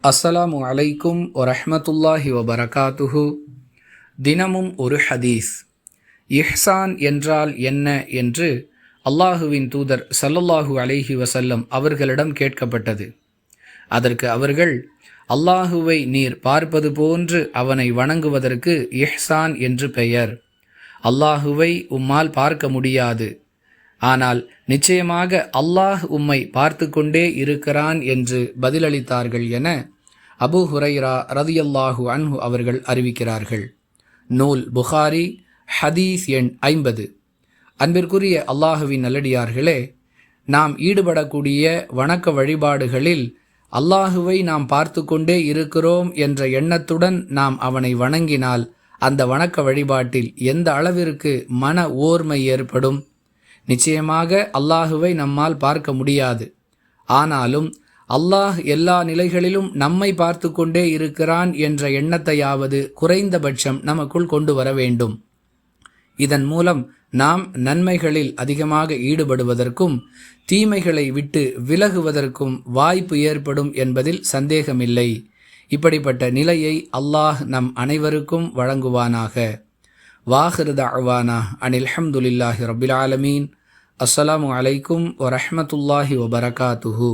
அஸ்ஸலாமு அலைக்கும் வரஹ்மத்துல்லாஹி வபரகாத்துஹு. தினமும் ஒரு ஹதீஸ். இஹ்சான் என்றால் என்ன என்று அல்லாஹுவின் தூதர் ஸல்லல்லாஹு அலைஹி வஸல்லம் அவர்களிடம் கேட்கப்பட்டது. அதற்கு அவர்கள், அல்லாஹுவை நீர் பார்ப்பது போன்று அவனை வணங்குவதற்கு இஹ்சான் என்று பெயர். அல்லாஹுவை உம்மால் பார்க்க முடியாது, ஆனால் நிச்சயமாக அல்லாஹ் உம்மை பார்த்து கொண்டே இருக்கிறான் என்று பதிலளித்தார்கள் என அபூ ஹுரைரா ரதியல்லாஹு அன்ஹு அவர்கள் அறிவிக்கிறார்கள். நூல் புகாரி, ஹதீஸ் எண் 50. அன்பிற்குரிய அல்லாஹுவின் நல்லடியார்களே, நாம் ஈடுபடக்கூடிய வணக்க வழிபாடுகளில் அல்லாஹுவை நாம் பார்த்து கொண்டே இருக்கிறோம் என்ற எண்ணத்துடன் நாம் அவனை வணங்கினால் அந்த வணக்க வழிபாட்டில் எந்த அளவிற்கு மன ஓர்மை ஏற்படும். நிச்சயமாக அல்லாஹுவை நம்மால் பார்க்க முடியாது, ஆனாலும் அல்லாஹ் எல்லா நிலைகளிலும் நம்மை பார்த்து கொண்டே இருக்கிறான் என்ற எண்ணத்தையாவது குறைந்தபட்சம் நமக்குள் கொண்டு வர வேண்டும். இதன் மூலம் நாம் நன்மைகளில் அதிகமாக ஈடுபடுவதற்கும் தீமைகளை விட்டு விலகுவதற்கும் வாய்ப்பு ஏற்படும் என்பதில் சந்தேகமில்லை. இப்படிப்பட்ட நிலையை அல்லாஹ் நம் அனைவருக்கும் வழங்குவானாக. வாஹிரு தஅவானா அனில் ஹம்துலில்லாஹி ரப்பில் ஆலமீன். அஸ்ஸலாமு அலைக்கும் வரஹ்மத்துல்லாஹி வபரகாத்துஹு.